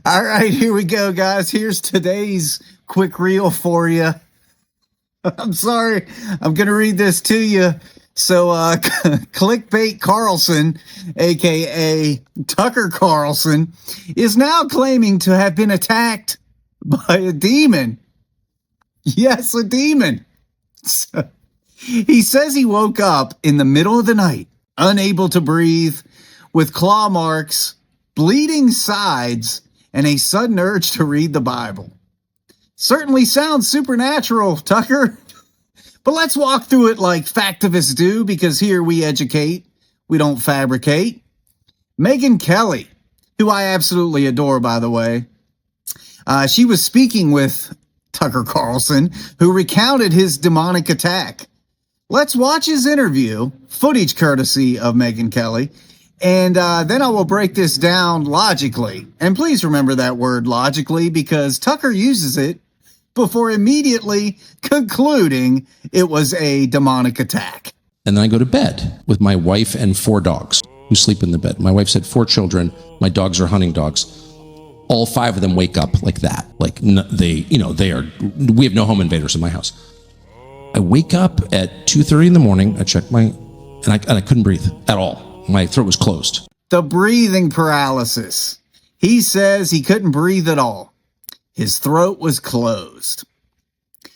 All right, here we go, guys. Here's today's quick reel for you. I'm sorry. I'm going to read this to you. So, Clickbait Carlson, a.k.a. Tucker Carlson, is now claiming to have been attacked by a demon. Yes, a demon. So, he says he woke up in the middle of the night, unable to breathe, with claw marks, bleeding sides, and a sudden urge to read the Bible. Certainly sounds supernatural, Tucker. But let's walk through it like Factivists do, because here we educate, we don't fabricate. Megyn Kelly, who I absolutely adore, by the way, she was speaking with Tucker Carlson, who recounted his demonic attack. Let's watch his interview, footage courtesy of Megyn Kelly, and then I will break this down logically. And please remember that word logically, because Tucker uses it before immediately concluding it was a demonic attack. And then I go to bed with my wife and 4 dogs who sleep in the bed. My wife's had 4 children. My dogs are hunting dogs. All 5 of them wake up like that. Like we have no home invaders in my house. I wake up at 2:30 in the morning. I check and I couldn't breathe at all. My throat was closed. The breathing paralysis. He says he couldn't breathe at all. His throat was closed.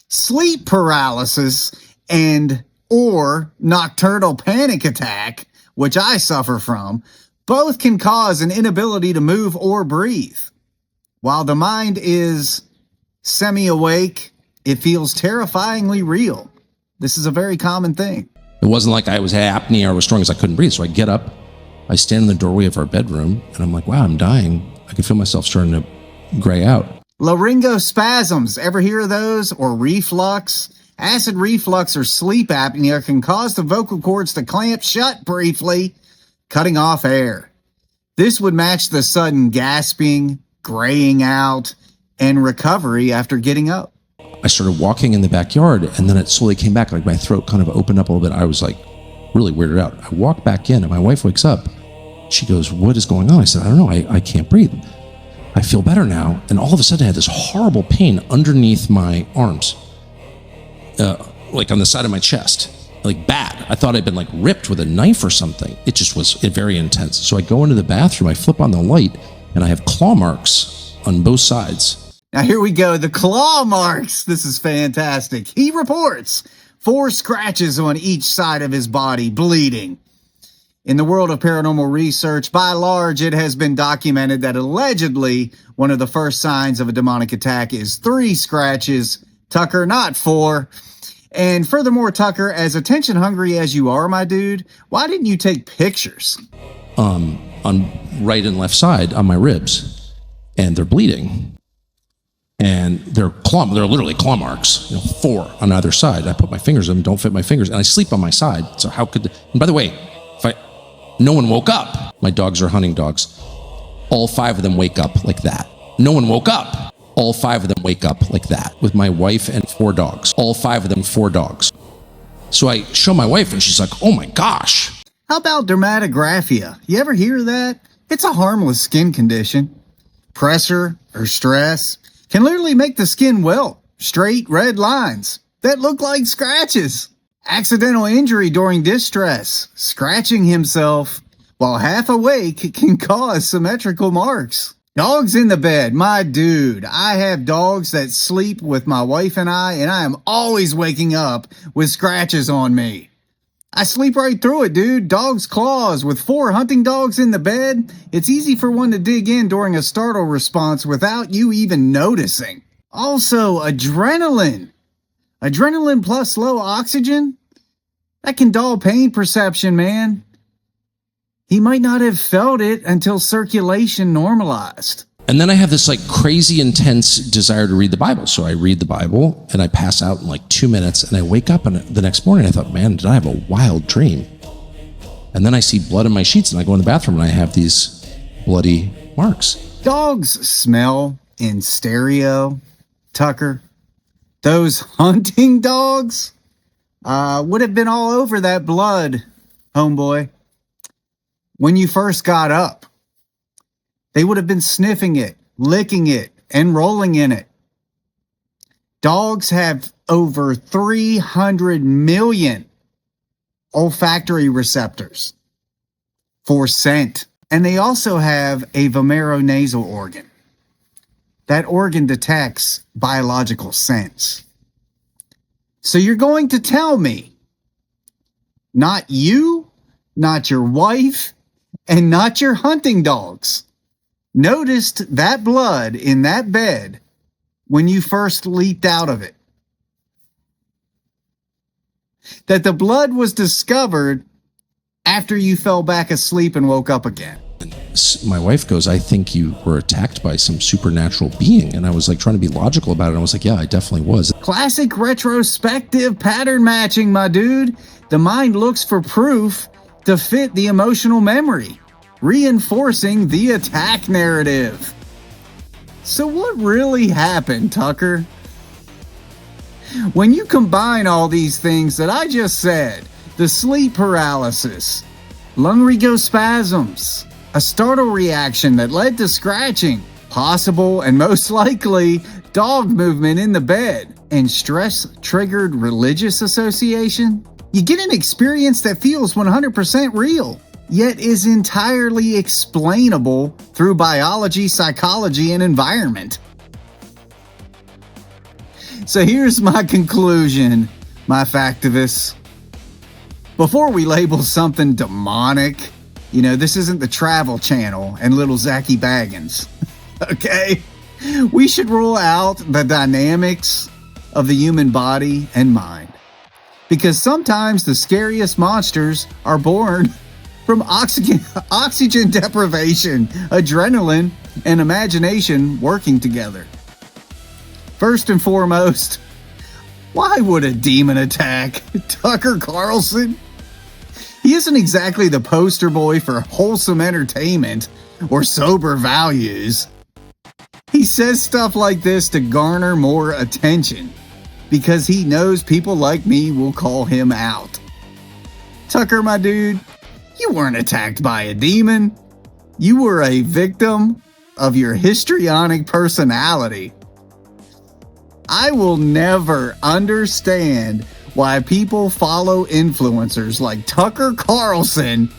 Sleep paralysis or nocturnal panic attack, which I suffer from, both can cause an inability to move or breathe. While the mind is semi-awake, it feels terrifyingly real. This is a very common thing. It wasn't like I was apnea or was strong as I couldn't breathe. So I get up, I stand in the doorway of our bedroom, and I'm like, wow, I'm dying. I can feel myself starting to gray out. Laryngospasms, ever hear of those? Or reflux? Acid reflux or sleep apnea can cause the vocal cords to clamp shut briefly, cutting off air. This would match the sudden gasping, graying out, and recovery after getting up. I started walking in the backyard, and then it slowly came back. Like my throat kind of opened up a little bit. I was like really weirded out. I walk back in, and my wife wakes up. She goes, "What is going on?" I said, "I don't know. I can't breathe. I feel better now." And all of a sudden I had this horrible pain underneath my arms, like on the side of my chest, like bad. I thought I'd been like ripped with a knife or something. It just was very intense. So I go into the bathroom, I flip on the light, and I have claw marks on both sides. Now here we go, the claw marks. This is fantastic. He reports 4 scratches on each side of his body, bleeding. In the world of paranormal research, by and large, it has been documented that allegedly one of the first signs of a demonic attack is 3 scratches. Tucker, not 4. And furthermore, Tucker, as attention hungry as you are, my dude, why didn't you take pictures? On right and left side on my ribs, and they're bleeding. And they're literally claw marks, 4 on either side. I put my fingers in them, don't fit my fingers, and I sleep on my side. So how could? And by the way, no one woke up. My dogs are hunting dogs. All 5 of them wake up like that. No one woke up. All 5 of them wake up like that with my wife and 4 dogs. All 5 of them, 4 dogs. So I show my wife and she's like, "Oh my gosh." How about dermatographia? You ever hear of that? It's a harmless skin condition. Pressure or stress can literally make the skin welt. Straight red lines that look like scratches. Accidental injury during distress. Scratching himself while half awake can cause symmetrical marks. Dogs in the bed. My dude, I have dogs that sleep with my wife and I am always waking up with scratches on me. I sleep right through it, dude. Dog's claws. With 4 hunting dogs in the bed, it's easy for one to dig in during a startle response without you even noticing. Also, adrenaline. Adrenaline plus low oxygen? That can dull pain perception, man. He might not have felt it until circulation normalized. And then I have this like crazy intense desire to read the Bible. So I read the Bible and I pass out in like 2 minutes, and I wake up and the next morning I thought, man, did I have a wild dream? And then I see blood in my sheets and I go in the bathroom and I have these bloody marks. Dogs smell in stereo, Tucker. Those hunting dogs would have been all over that blood, homeboy. When you first got up, they would have been sniffing it licking it, and rolling in it. Dogs have over 300 million olfactory receptors for scent. And they also have a vomeronasal organ. That organ detects biological scents. So you're going to tell me, not you, not your wife, and not your hunting dogs noticed that blood in that bed when you first leaped out of it. That the blood was discovered after you fell back asleep and woke up again. My wife goes, I think you were attacked by some supernatural being. And I was like trying to be logical about it. And I was like, yeah, I definitely was. Classic retrospective pattern matching, my dude. The mind looks for proof to fit the emotional memory, reinforcing the attack narrative. So what really happened, Tucker? When you combine all these things that I just said, the sleep paralysis, laryngospasms, a startle reaction that led to scratching, possible and most likely dog movement in the bed, and stress-triggered religious association, you get an experience that feels 100% real, yet is entirely explainable through biology, psychology, and environment. So here's my conclusion, my Factivists. Before we label something demonic, this isn't the Travel Channel and little Zachy Baggins, okay? We should rule out the dynamics of the human body and mind. Because sometimes the scariest monsters are born from oxygen deprivation, adrenaline, and imagination working together. First and foremost, why would a demon attack Tucker Carlson? He isn't exactly the poster boy for wholesome entertainment or sober values. He says stuff like this to garner more attention because he knows people like me will call him out. Tucker, my dude, you weren't attacked by a demon. You were a victim of your histrionic personality. I will never understand why people follow influencers like Tucker Carlson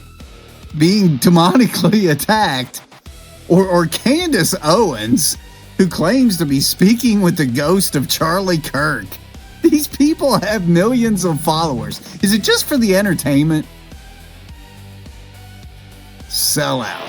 being demonically attacked, or Candace Owens, who claims to be speaking with the ghost of Charlie Kirk. These people have millions of followers. Is it just for the entertainment? Sell out.